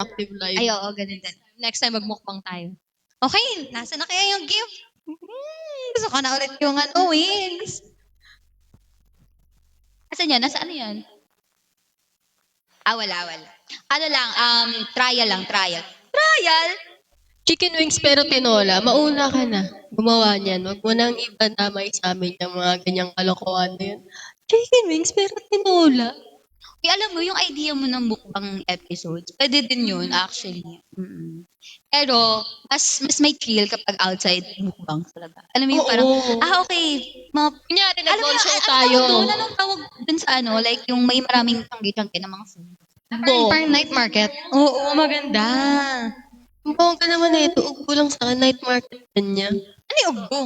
active live. Ay, oo, ganun din. Next time, magmukbang tayo. Okay, nasa na kaya yung gift? Gusto ko na ulit yung wings. Asan yan? Nasa ano yan? Wala. Ano lang, trial lang, trial. Trial? Chicken wings pero tinola. Mauna ka na. Gumawa niyan. Huwag mo nang ipadamay sa amin yung mga ganyang kalokohan na yun. Chicken wings pero tinola. Alam mo, yung idea mo ng mukbang episodes, pwede din yun, actually. Mm. Pero, mas may thrill kapag outside mukbang talaga. Alam mo yung parang, okay. Kunyari, Alam mo nag-ball yung, show ano tayo. tawag doon? Anong tawag dun sa like yung may maraming tanggi-tanggi ng mga food? Parang night market? Oo, maganda. Ang bongga naman na ito. Ugbo lang sa akin. Night market din niya. Ano yung ugbo?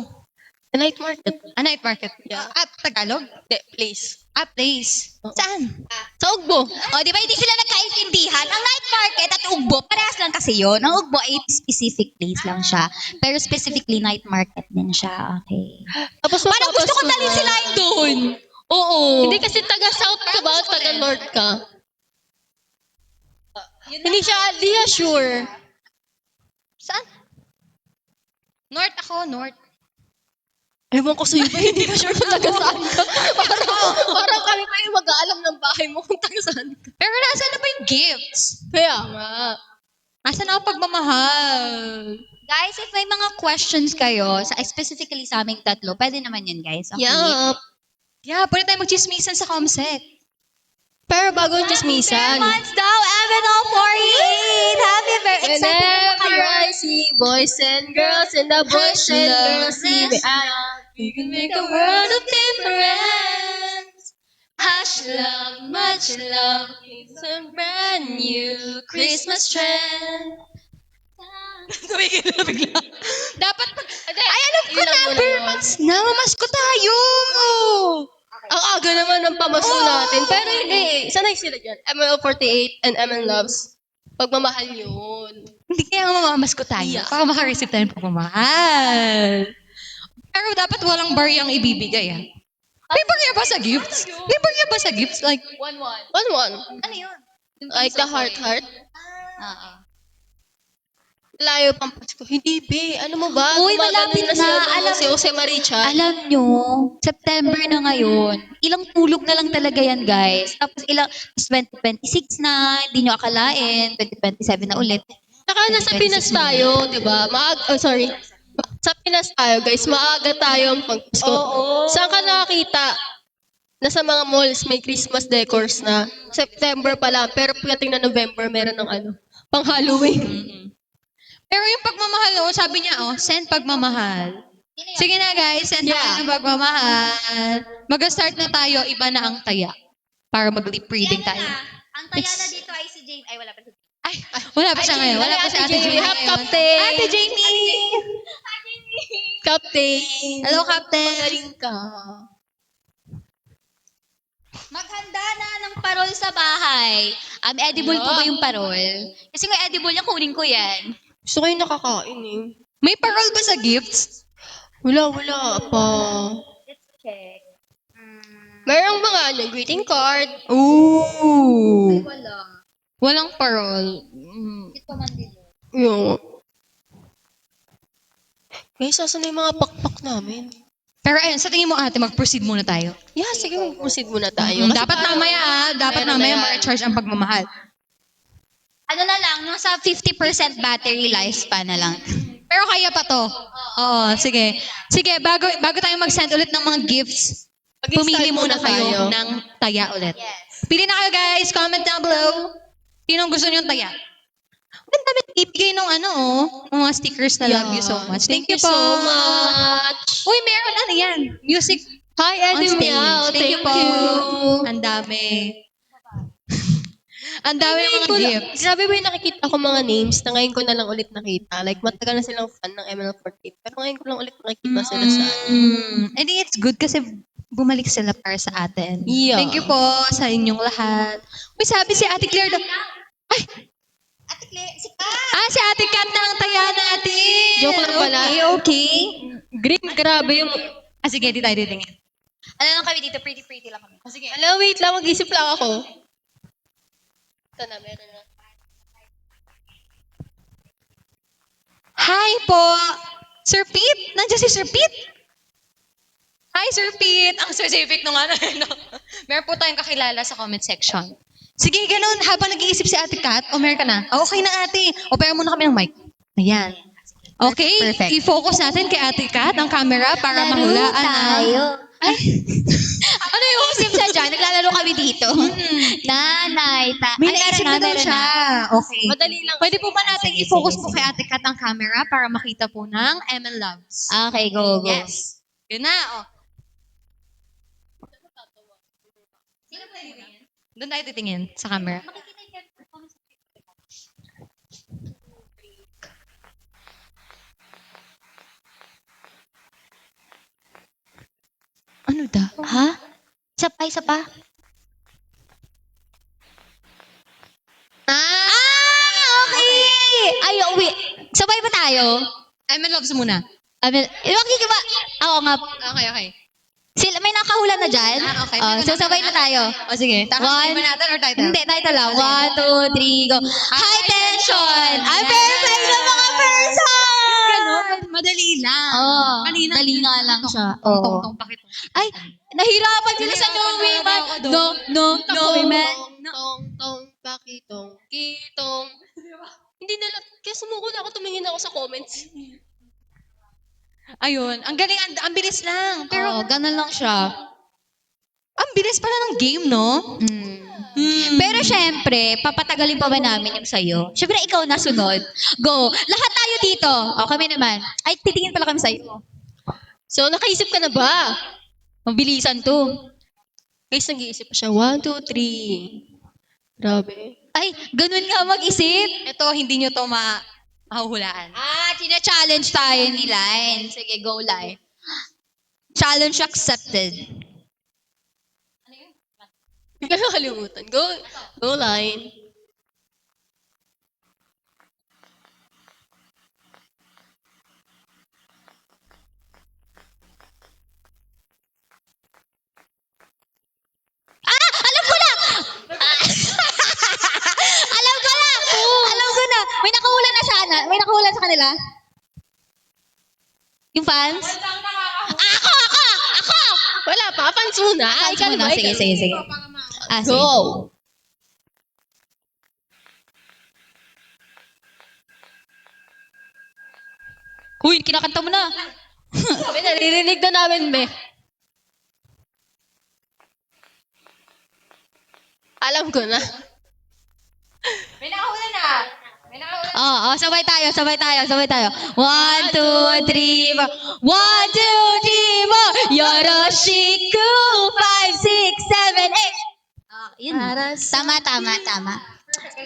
Sa night market. Night market? Yeah. Tagalog? De, place. Place. Saan? Sa Ugbo. Di ba hindi sila nagkaintindihan? Ang night market at ugbo, parehas lang kasi yun. Ang ugbo ay specific place lang siya. Pero specifically night market din siya. Okay. Tapos Parang gusto ko dalhin sila doon. Oo. Hindi kasi taga-south ka ba? Taga-north ka? Hindi siya sure. Saan? North ako, north. Ewan ko sa'yo ba, hindi ka sure kung taga saan ka. Parang kami pa yung mag-aalam ng bahay mo kung taga saan ka. Pero nasaan na ba yung gifts? Kaya nga. Nasaan na ang pagmamahal? Guys, if may mga questions kayo, specifically sa aming tatlo, pwede naman yun, guys. Okay? Yup. Yeah, pwede tayo mag-chismisan sa Comsec. Pero bago yung chismisan. Months daw, MNO48! Happy birthday! Whenever I see boys and girls in the bush and girls see me out, we can make a world of difference. Hush love, much love, It's a brand new Christmas trend. tumigil na bigla. Dapat ay, alam ko Yun lang na, muna per yun. months na, mamasko tayo! Ang aga naman ng pamasko natin. Pero hindi, sanay sila dyan. ML48 and ML Loves. Pagmamahal yun. Hindi kaya mamamasko tayo. Yeah. Para makareceive tayo ng pagmamahal. Pero dapat walang barya ang ibibigay, ha? May barya ba sa gifts? May barya ba sa gifts? Like, 1-1. ano yun? Like the heart. Oo. Layo pang Pasko. Hindi, be. Ano mo ba? Uy, Gumagano malapit na. si Jose Maricha. Alam nyo, September na ngayon. Ilang tulog na lang talaga yan, guys. Tapos 2026 na, hindi nyo akalain, 2027 na ulit. Saka nasa Pinas tayo, di ba? Sorry. Sa Pinas tayo, guys. Maaga tayo ang pang-Pasko. Oo. Saan ka nakakita? Nasa mga malls, may Christmas decors na. September pa lang. Pero pagdating na November, meron ng pang Halloween. Pero yung pagmamahal, sabi niya, send pagmamahal. Sige na guys, send tayo ng pagmamahal. Mag-start na tayo, iba na ang taya. Para mag-lip reading tayo. Ang taya na dito ay si James. Ay, wala pa si Ay, wala pa siya ngayon. Wala pa si Ate Jamie Hap, ngayon. Captain. Ate Jamie! Captain. Hello, Captain. Magaling ka. Maghanda na ng parol sa bahay. Edible po ba yung parol? Kasi kung edible yan, kunin ko yan. Gusto ko yung nakakain eh. May parol ba sa gifts? Wala pa. Let's check. Merong mga greeting card. Ooh. Wala. Walang parol. Ito man din. Yung. Guys, asan na yung mga pakpak namin? Pero ayun, sa tingin mo ate, mag-proceed muna tayo. Yeah, sige, mag-proceed muna tayo. Kasi Dapat parang- mamaya dapat Meron na mamaya yan. ma-recharge ang pagmamahal. Ano na lang, Nasa 50% battery lifespan na lang. Pero kaya pa to. Oo, sige. Sige, bago tayo mag-send ulit ng mga gifts, pumili muna kayo ng taya ulit. Pili na kayo guys, comment down below. Sinong gusto niyo ng taya? Ang dami ibigay ng mga stickers na love you so much. Thank you po. so much. Uy, meron yan. Music Hi, on Eddie stage. Miao. Thank you po. Ang dami. Ang dami ng mga gifts. Grabe ba yung nakikita ko mga names na ngayon ko na lang ulit nakita? Like, matagal na silang fan ng ML48. Pero ngayon ko lang ulit nakikita sila sa I think it's good kasi bumalik sila para sa atin. Yeah. Thank you po sa inyong lahat. Uy, sabi si Ate Claire daw. Ay! Ate Claire, si Kat. Si Ate Kat na ang taya natin. Joke lang pala. Okay. Green, grabe yung... Sige, di tayo titingin. Ano lang kami dito, pretty lang kami. Sige. Alam, wait lang, mag-isip lang ako. Ito na, meron na. Hi po. Sir Pete? Nandiyan si Sir Pete? Hi, Sir Pete. Ang specific nung ano. No? Meron po tayong kakilala sa comment section. Sige, ganun. Habang nag-iisip si Ate Kat, o meron ka na. Okay na, ate. O pera muna kami ng mic. Ayan. Okay, Perfect. i-focus natin kay Ate Kat ang camera para mahulaan tayo. Ay, ano yung Isip siya dyan, naglalaro kami dito. Nanay, may naisip na daw meron siya. Okay. Madali lang. Pwede po ba natin Sige, i-focus sige, po sige. kay Ate Kat ang camera para makita po ng ML Loves? Okay, go. Yes. Yun na, oh. Doon tayo titingin sa camera. Ano da? Ha? Isa pa. Okay! Ay, uwi. Sabay ba tayo? ML Loves muna. Makikiba. Ako nga. Okay. Sila, may nakahula na dyan? Okay. So, sabay na tayo. O sige, takasay ba natin or title? Hindi, title lang. 1, 2, 3, go. High tension! Ang perfect na mga person! Ganun, madali lang. Oo. Kanina, Dali nga lang siya. Oo. Oo. Tong pakitong. Ay, nahirapan sila sa Nahirapan no way talaga man. ako doon. No way man. Tong, pakitong, kitong. Hindi na lang. Kaya sumuko na ako, tumingin ako sa comments. Ayun, ang galing, ang bilis lang. Pero, Oo, ganun lang siya. ang bilis pala ng game, no? Pero syempre, papatagalin pa ba namin yung sa'yo? Syempre, ikaw na sunod. Go. Lahat tayo dito. O, kami naman. Ay, titingin pala kami sa'yo. So, nakaisip ka na ba? Mabilisan to. Guys, nag-iisip pa siya. 1, 2, 3. Grabe. Ay, ganun nga mag-isip. Ito, hindi nyo to mahuhulaan. China-challenge tayo ni Line. Sige, go Line. Challenge accepted. Hindi ka nakalimutan. Go line. Alam ko na! Alam ko na! Alam ko na! May nakahula na sana. May nakahula sa kanila. Yung fans? Ako! Wala pa. Fans muna. Fans Ikaw muna. naman, Sige, ikaw. sige, sige. Sige. Go. Uy, kinakanta mo na. Sabi, naririnig na namin, be. Alam ko na. May nakahula na. Oo, sabay tayo. 1, 2, 3, 4. 1, 2, 3, 4. Yoroshiku! 5, 6, 7, 8. Yun. Tama.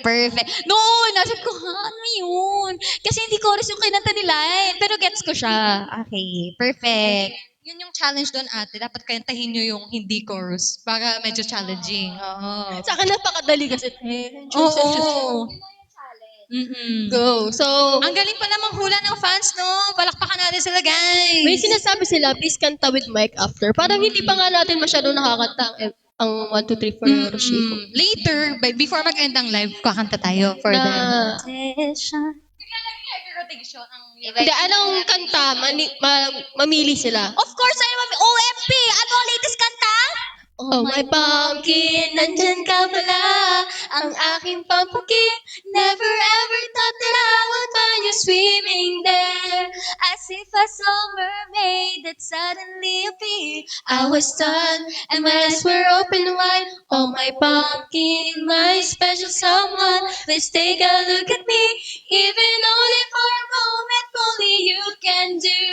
Perfect. Noon, nasa ko, ano yun? Kasi hindi chorus yung kinanta ni Line. Pero gets ko siya. Okay, perfect. Yun yung challenge doon, ate. Dapat kantahin nyo yung hindi chorus para medyo challenging. Oo. Sa akin, napakadali kasi. Oo. Go. So, Ang galing pa namang hula ng fans, no? Palakpakan natin sila, guys. may sinasabi sila, please kanta with mic after. Parang hindi pa nga natin masyado nakakanta ang 1, 2, 3 for Yoroshiku. Later, before mag-end ang live, kakanta tayo for the... Na, hindi, anong kanta? Mamili sila. Of course, I am OMP! Ano ang latest kanta? Oh, my pumpkin, nandyan ka pala. Ang aking pumpkin, never ever thought that I would find you swimming there. As if I saw a mermaid that suddenly appeared. I was stunned, and my eyes were open wide. Oh, my pumpkin, my special someone, please take a look at me. Even only for a moment, only you can do.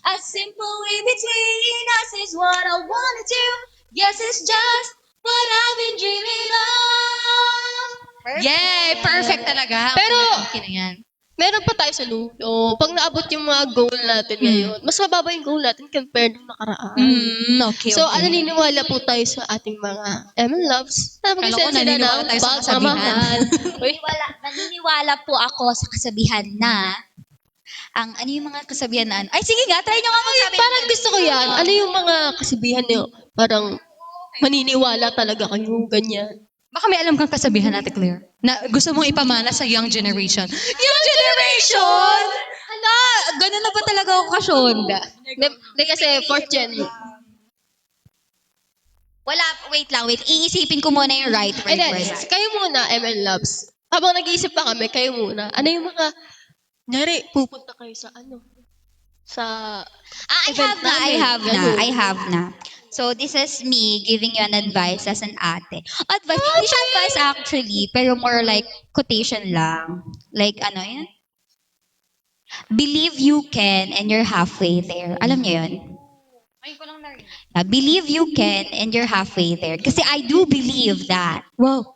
A simple way between us is what I wanna do. Yes, it's just what I've been dreaming of. Yay! Perfect talaga. Pero- Okay na yan. Meron pa tayo sa luto. Pag naabot yung mga goal natin ngayon, mas mababa yung goal natin compared nung nakaraan. Okay, So, naniniwala po tayo sa ating mga ML Loves. Kala ko naniniwala tayo sa kasabihan. Uy, Naniniwala po ako sa kasabihan na ano yung mga kasabihan na ay sige nga, try nyo nga magsabi. parang gusto ko yan. Ano yung mga kasabihan niyo? Parang maniniwala talaga kayo, ganyan. Baka may alam kang kasabihan, Ate Claire, na gusto mong ipamana sa young generation. Young generation! Hala, talaga? Ganun na ba talaga ako kasyonda? Hindi kasi 4th gen. Wala, wait lang, wait. Iisipin ko muna yung right word And then, for that. kayo muna, ML Loves. Habang nag-iisip pa kami, kayo muna. Ano yung mga, nyari, pupunta kayo sa ano? Sa, I event have na, I namin, have na, ganun. I have na. So, this is me giving you an advice as an ate. Advice, hindi siya advice actually, pero more like quotation lang. Like, ano yun? Believe you can and you're halfway there. Alam niyo yun? Believe you can and you're halfway there. Kasi I do believe that. Wow.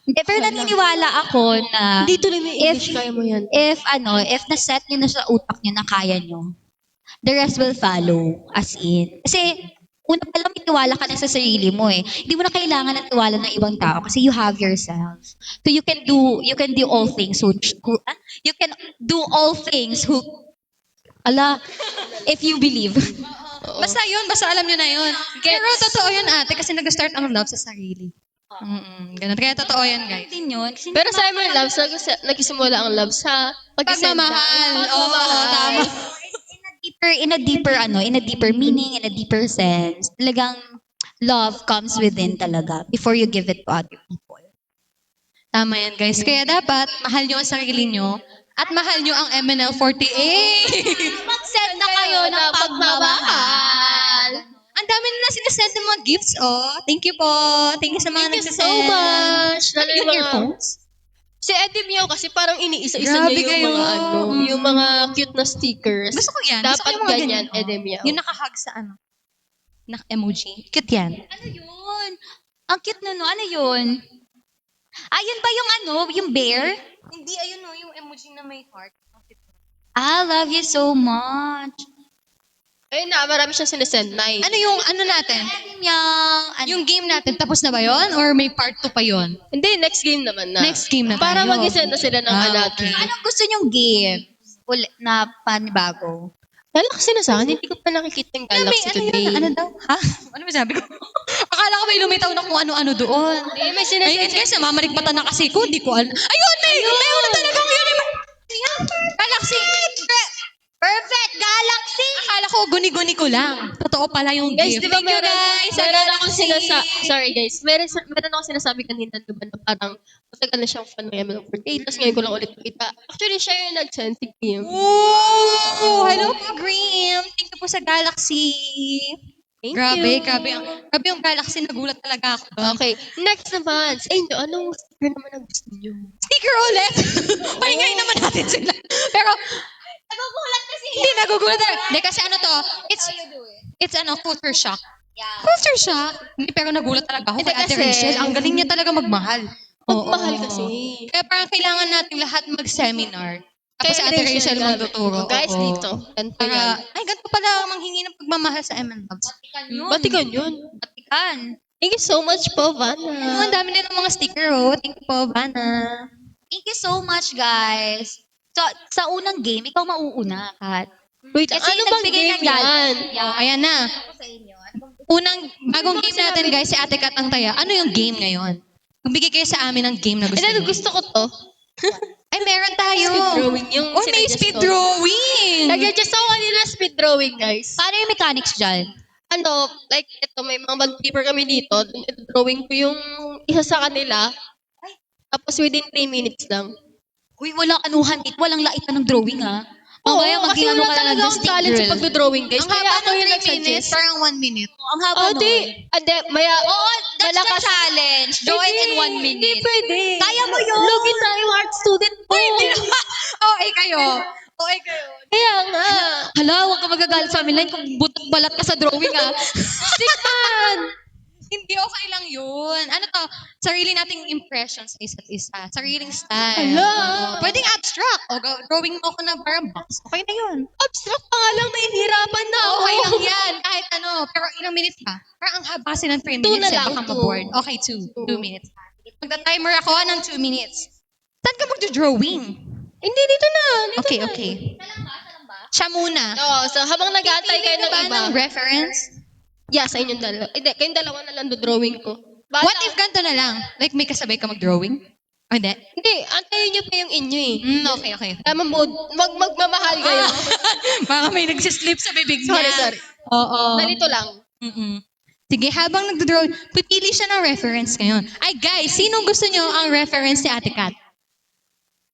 Pero naniniwala ako na Hindi tuloy may English, kaya mo yan. if na-set nyo na sa utak nyo na kaya nyo, the rest will follow. As in. Kasi, una pa lang itiwala ka na sa sarili mo eh. Hindi mo na kailangan ng tiwala ng ibang tao kasi you have yourself. So you can do all things you can do all things if you believe. Basta yun, basta alam nyo na yun. Pero totoo yun ate, kasi nag-start ang love sa sarili. Ganun. Kaya totoo yan guys. Din yun. Kasi Pero sa ML Loves, nagsisimula ang love sa Pagmamahal. Oo, tama. in a deeper meaning, in a deeper sense. Talagang love comes within talaga before you give it to other people. Tama yan guys. Kaya dapat, mahal nyo ang sarili nyo at mahal nyo ang MNL48. Mag-send na kayo ng pagmamahal. Ang dami na sinasend ng mga gifts, oh. Thank you po. Thank you sa mga Thank you nagsasend. so much. Ano Lalo yung yung mga, earphones? si Eddie Mio kasi parang iniisa-isa Grabe niya kayo. yung mga yung mga cute na stickers. Gusto ko yan. Gusto ko Dapat yung mga ganyan, ganyan. Eddie Mio. Yung nakahag sa ano. Emoji. Cute yan. Ano yun? Ang cute no. Ano yun? Ayun ba yung yung bear? Hindi, ayun no, yung emoji na may heart. I love you so much. Ayun na, marami siyang sinesend. Nice. Ano yung, ano natin? Yung Yung game natin, tapos na ba yon? Or may part 2 pa yon? Hindi, next game naman na. Next game na Para tayo. mag-isend na sila ng Okay. anong gusto nyong game? Na panibago? Galaxy na sa akin, hindi ko pa nakikita yung Galaxy Ano today. yun? Ano daw? Ha? Ano ba sabi ko? Akala ko may lumitaw na kung ano-ano doon. Hindi, may Ayun sinesend. guys, namamalikmata na kasi ko. Hindi ko alam. Ayun! May ulo talagang yun. Galaxy! Perfect! Galaxy! Akala ko guni-guni ko lang. Totoo pala yung Guys, gift. di ba Thank you meron, guys. sa meron akong Galaxy. sorry guys, meron akong sinasabi kanina, di ba, na parang matagal na siyang fan ng ML48, tapos ngayon ko lang ulit nakita. Actually, siya yung nag-send si Kim. Oh, hello po, Grim. Thank you po sa Galaxy. Thank Grabe, you. grabe yung Galaxy. Nagulat talaga ako doon. Okay, next naman. Sa inyo, anong sticker naman ang gusto niyo? Sticker ulit. Pahingayin naman natin sila. Pero, Nagugulat na siya. hindi nagugulat na. Hindi, kasi ano to, it's culture shock. Yeah. Culture shock. Hindi, pero nagulat talaga ako Hindi, kay Ate kasi- Rachel. Ang galing niya talaga magmahal. Magmahal Oo. kasi. Kaya parang kailangan natin lahat mag-seminar. Tapos si Kaya Ate Rachel grabe. magtuturo. Guys, Oo. dito. Ganito yan. Ay, ganito pala manghingi ng pagmamahal sa ML Loves. Batikan yun. Batikan. Thank you so much po, Ano, Vanna. ang dami nilang mga sticker, oh. Thank you po, Vanna. Thank you so much, guys. So, sa unang game, ikaw mauuna, Kat. Wait, Kasi ano bang nagbigay game ng gal- yan? Oh, ayan na. Sa inyo. Bagong game natin, guys, si Ate Kat ang Taya. Ano yung game ngayon? Magbigay kayo sa amin ng game na gusto Hindi, niyo. gusto ko to. Ay, meron tayo. Speed drawing yung Oh, may sinuggest speed ko. drawing. Nag-adjust ako kanina speed drawing, guys. Paano yung mechanics dyan? Ano, like, ito, may mga mag-paper kami dito. Drawing ko yung isa sa kanila. Tapos within 3 minutes lang. Uy, walang anuhan dito. Walang laitan ng drawing, ha? Mamaya Oo, kasi maging ano wala ka na talaga lang, akong stick talent sa girl. pagdodrawing, guys. Ang Kaya haba ako ng yung 3 minutes, nag-suggest. parang 1 minute. Ang haba Oh, nun. di. Ade, maya. Oo, that's the challenge. Draw it in 1 Hindi minute. pwede. Kaya mo yun. Logi tayo, art student po. Okay kayo. Okay kayo. Kaya nga. Hala, huwag ka magagalit sa amin line kung butot balat ka sa drawing, ha? Stickman. Hindi, okay lang yun. Ano to? Sarili nating impressions sa isa't isa. Sariling style. Hala. Oo. Pwedeng abstract. O, drawing mo ko na parang box. Okay na yun. Abstract pa nga lang, nahihirapan na ako. Okay lang yan. Kahit ano. Pero ilang minutes pa? Parang ang haba kasi ng 3 Two minutes. na lang, Baka two. maboard. Okay, 2. 2 minutes. Magta-timer ako ng 2 minutes. Saan ka magdo-drawing? Hindi, dito na. Dito Okay, na. okay. Siya muna. Oo, so habang nag-aantay kayo ng Ba iba. ng reference? Yeah, sa inyong dalawa. Hindi, kayong dalawa na lang do drawing ko. Bahala. What if ganito na lang? Like may kasabay ka mag-drawing? O, hindi. Hindi, antayin niyo pa yung inyo eh. Okay. Tama mo, magmamahal kayo. Baka may nagsislip sa bibig niya. Sorry. Oo. Nalito lang. Sige, habang nagdodraw, pipili siya ng reference ngayon. Ay, guys, sinong gusto nyo ang reference ni Ate Kat?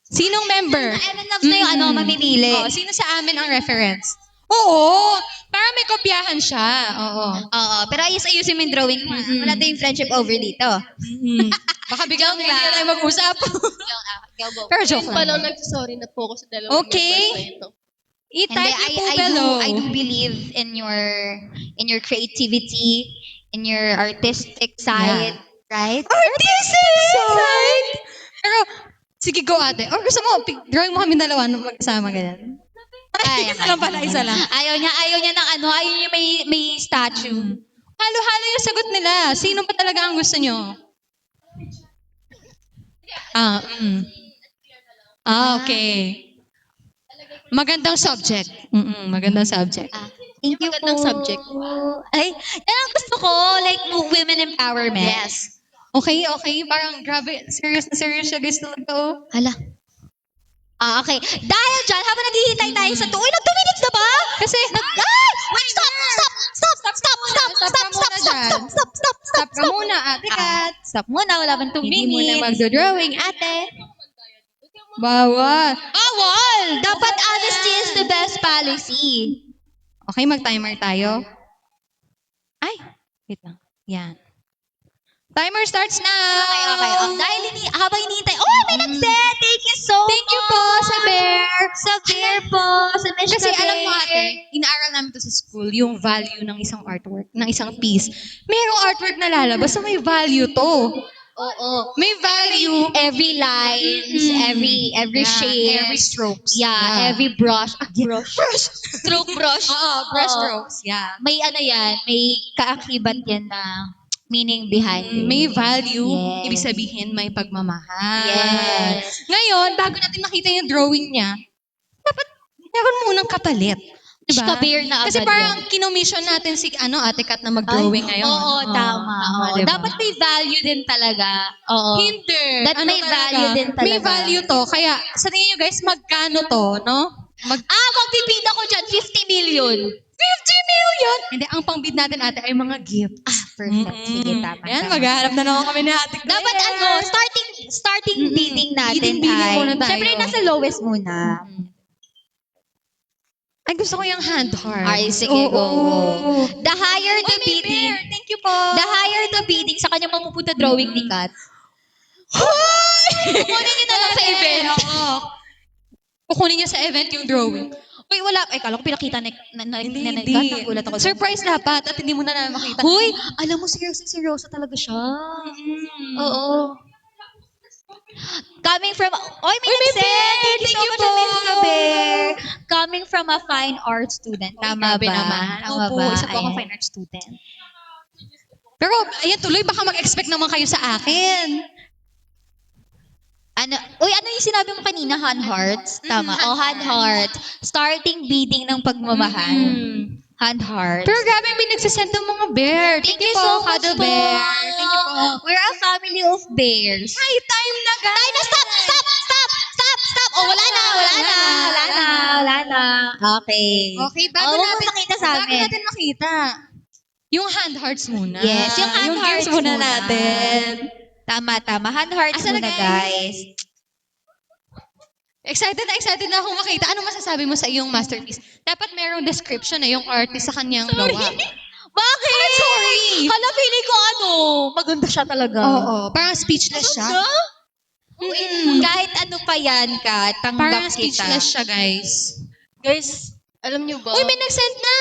Sinong member? Evan Loves na yung mamimili. Sino sa amin ang reference? Oo, para may kopyahan siya. Oo. Oo, pero ayusin mo yung drawing mo. Wala tayong friendship over dito. Baka biglang hindi na tayo mag-usap. Pero joke Pa lang lang. nagsasorry na po ako sa dalawang Okay. members na ito. I-type niyo po below. I do believe in your creativity, in your artistic side, right? Artistic side! Pero, sige, go ate. Or gusto mo, drawing mo kami dalawa magkasama ganyan. Ay, Isa lang pala, isa lang. Ayaw niya ng ayaw niya may statue. Halo-halo yung sagot nila. Sino pa talaga ang gusto nyo? Okay. Magandang subject. Magandang subject. Thank you Magandang po. subject. Ay, yan ang gusto ko, like women empowerment. Yes. Okay. Parang grabe. Serious na serious siya guys talaga. Oh. Hala. Okay. Dahil dyan, habang naghihintay tayo sa uy, nag 2 minutes na ba? Kasi, Wait, stop ka muna, ate Kat. Stop muna, wala bang 2 Hindi mo na minutes. magdo-drawing, ate. Bawal. Bawal! Dapat honesty is the best policy. Okay, mag-timer tayo. Ay, wait lang. Yan. Timer starts now. Okay. Dahil habang hinihintay, may nag-set! Thank you so much! Thank you po sa Bear. Sa Bear po, sa Mesh Kasi Cafe. alam mo ate, inaaral namin to sa school, yung value ng isang artwork, ng isang piece. Merong artwork na lalabas, so may value to. Oo. May value. Every lines, every shape. Every strokes. Yeah, every brush. Stroke brush. Oo, brush strokes. Yeah. May may kaakibat yan na meaning behind it. May value, Yes. ibig sabihin may pagmamahal. Yes. Ngayon, bago natin makita yung drawing niya, dapat meron munang kapalit. Diba? Shka-bear na Kasi agad parang yan. kinommission natin si Ate Kat na mag-drawing ngayon. Oo, tama. Oo. diba? Dapat may value din talaga. Oo. Hindi. That may talaga? value din talaga. May value to. Kaya, sa tingin nyo guys, magkano to, no? Magbibid ako dyan, 50 million. 50 million! Hindi, ang pangbid natin ate ay mga gifts. Perfect. Sige, tama. Yan, tama. maghahanap na naman kami ni Ate Claire. Dapat starting bidding natin Bidding ay, muna tayo. syempre nasa lowest muna. Ay, gusto ko yung hand heart. Ay, sige, go. The higher the May bidding, bear. Thank you po. the higher the bidding, sa kanya mapupunta drawing ni Kat. Kukunin niyo na lang sa event. Oo. Kukunin niya sa event yung drawing. Uy, wala. Ay, kala ko pinakita na Hindi. Kat. Nagulat ako. Surprise dapat at hindi mo na namin makita. Huy, alam mo, seryoso talaga siya. Oo. Coming from, may nag-send. Thank you so much, Miss Bear. Coming from a fine art student. Tama Grabe ba? naman. Tama Opo, ba? isa po akong Ayan. fine art student. Pero, ayan tuloy, baka mag-expect naman kayo sa akin. Ano yung sinabi mo kanina, hand hearts? Tama. Hand heart. Starting bidding ng pagmamahal. Hand heart. Pero grabe, may nagsasend ng mga bear. Thank you so much Cuddle po. Bear. Thank you po. We're a family of bears. Ay, time na guys. Tayo na, stop! Oh, wala na. Okay. Okay, bago huwag mo natin makita sa Bago amin. natin makita. Yung hand hearts muna. Yes, yung hand hearts gifts muna muna. natin. Tama. Hand hearts Asa na, muna, guys? guys. Excited na akong makita. Ano masasabi mo sa iyong masterpiece? Dapat merong description na yung artist sa kanyang gawa. Bakit? Sorry. Hala, feeling ko maganda siya talaga. Oo, parang speechless siya. Kahit ano pa yan, Kat, Parang tanggap kita. speechless siya, guys. Guys, alam niyo ba? Uy, may nag-send na.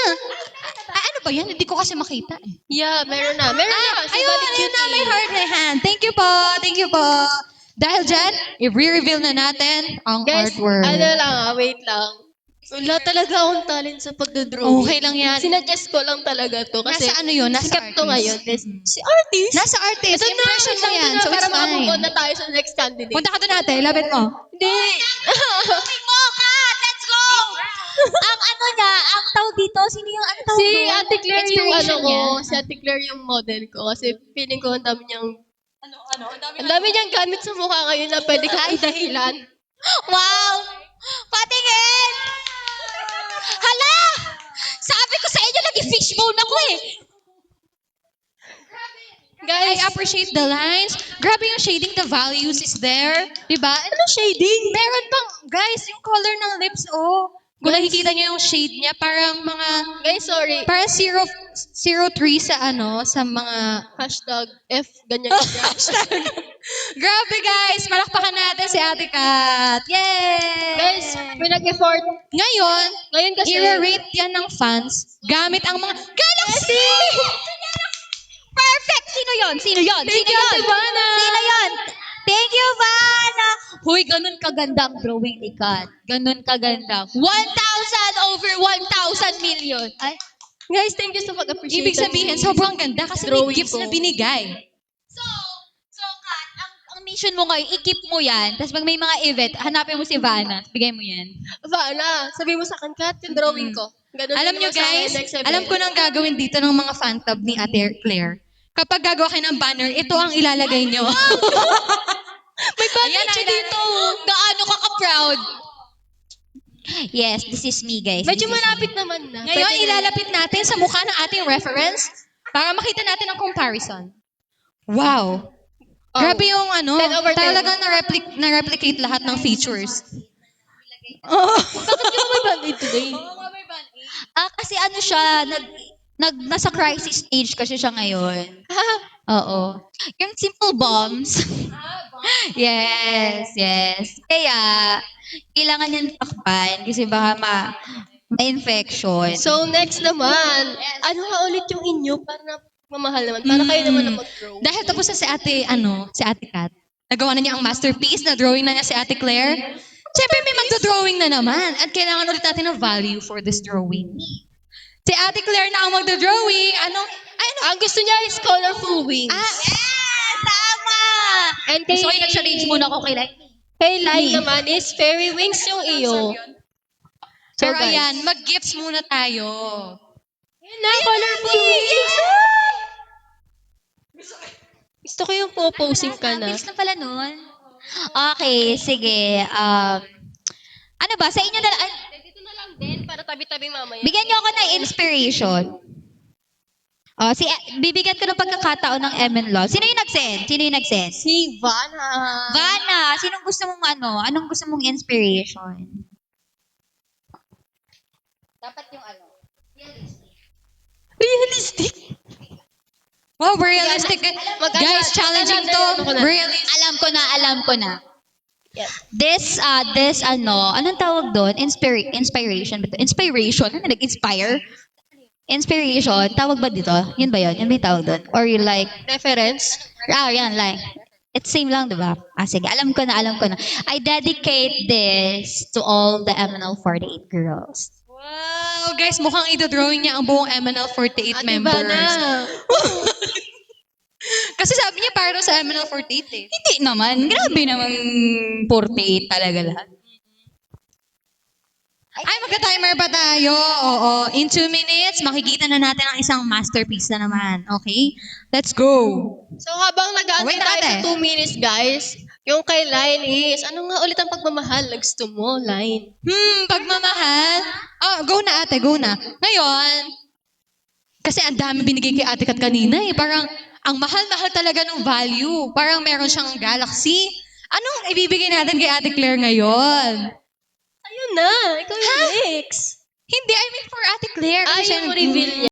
Ay, ano ba yan? Hindi ko kasi makita eh. Yeah, meron na. Meron na. Si Ayun, Body ayun Cutie. na, may heart na hand. Thank you po. Dahil dyan, i-reveal na natin ang Guys, artwork. wait lang. Wala talaga akong talent sa pagdodrawing. Okay lang yan. Sinuggest ko lang talaga to kasi Nasa ano yun? Nasa sikat to artist. ngayon. Si artist? Nasa artist. Ito Impression mo yan. So, para it's makapunta fine. na tayo sa next candidate. Punta ka doon natin. Labit mo. Hindi. Let's go! ang tawag dito, sino yung tawag Si doon? Ate Claire yung Inspiration ko. niya. Si Ate Claire yung model ko. Kasi feeling ko ang dami niyang Ang dami niyang gamit sa mukha ngayon na pwede kang idahilan. Wow! Patingin! Hala! Sabi ko sa inyo, nag-fishbone ako eh. I appreciate the lines. Grabe yung shading, the values is there. Diba? Ano shading? Meron pang, guys, yung color ng lips, oh. Kung nakikita niyo yung shade niya, parang mga, Guys, sorry. parang 03 sa sa mga, Hashtag F, ganyan. grabe guys, palakpakan natin si Ate Kat. Yay! Guys, pinag-effort. Ngayon kasi, i-rate yan ng fans gamit ang mga Galaxy! Perfect! Sino yon? Sino yon? Thank Sino you, yon? Ate Vanna! Sino yon? Thank you, Vanna! Huy, ganun kaganda ang drawing ni Kat. Ganun kaganda. 1,000 over 1,000 million. Ay, guys, thank you sa pag-appreciate. Ibig sabihin, sobrang ganda kasi may Drawing gifts ko. na binigay. So, Kat, ang mission mo ngayon, i-keep mo yan. Tapos pag may mga event, hanapin mo si Vanna. Bigay mo yan. Vanna, sabi mo sa akin, Kat, yung drawing ko. Ganun Alam din nyo naman sa akin guys, next event. alam ko nang gagawin dito ng mga fan club ni Ate Claire. Kapag gagawa kayo ng banner, ito ang ilalagay nyo. May Ayan, siya dito. Gaano ka ka-proud? Yes, this is me, guys. Medyo This is malapit naman na. Ngayon, Pwede na. ilalapit natin sa mukha ng ating reference para makita natin ang comparison. Wow! Oh. Grabe yung 10 over 10. talagang na-replicate lahat ng features. Bakit ka ba may band-aid today? Kasi ano siya, nasa crisis stage kasi siya ngayon. Oo. Yung simple bombs. Yes. Kaya, kailangan yan takpan kasi baka ma-infection. So, next naman, ano nga ulit yung inyo para na mamahal naman? Para kayo naman na mag-draw. Dahil tapos na si Ate Kat. Nagawa na niya ang masterpiece, na drawing na niya si Ate Claire. Siyempre may magdo-drawing na naman at kailangan ulit natin ng value for this drawing. Si Ate Claire na ang magdo-drawing. Ano? Ang gusto niya is colorful wings. Yes! Tama! And kay, Gusto ko yung nag-challenge muna ako kay Lai. kay Lai naman is fairy wings yung iyo. So, Pero guys, ayan, mag-gifts muna tayo. yun na, colorful wings. Gusto ko yung po-posing ka na. Bilis na pala nun. Okay, sige. Ano ba? Sa inyo na lang. Dito na lang din para tabi-tabi mamaya. Bigyan niyo ako ng inspiration. Bibigyan ko ng pagkakataon ng MN Law. Sino yung nag-send? Si Vanna. Vanna, sinong gusto mong Anong gusto mong inspiration? Dapat yung Realistic. Wow, realistic. Guys, challenging to. Ano Realistic. Alam ko na. Yes. This anong tawag doon? Inspiration. Inspiration? Ano nag-inspire? Inspiration, tawag ba dito? Yun ba yun? Yun ba yung tawag doon? Or you like, Reference. yan, like, it's same lang, diba? Sige, alam ko na. I dedicate this to all the MNL48 girls. Wow, guys, mukhang ito-drawing niya ang buong MNL48 members. Vanna. Kasi sabi niya para sa MNL48 eh. Hindi naman. Grabe naman 48 talaga lahat. Ay, magka-timer ba tayo? Oo. In 2 minutes, makikita na natin ang isang masterpiece na naman. Okay? Let's go. So habang nag-aantay Wait, tayo ate. sa 2 minutes, guys, yung kay Line is, ano nga ulit ang pagmamahal na gusto mo, Line? Pagmamahal. Go na ate, go na. Ngayon, kasi ang dami binigay kay Ate Kat kanina eh. Parang, ang mahal-mahal talaga ng value. Parang meron siyang galaxy. Anong ibibigay natin kay Ate Claire ngayon? Ayun na, ikaw yung next. Hindi, I mean for Ate Claire. Kasi Ay, siya yung reveal niya.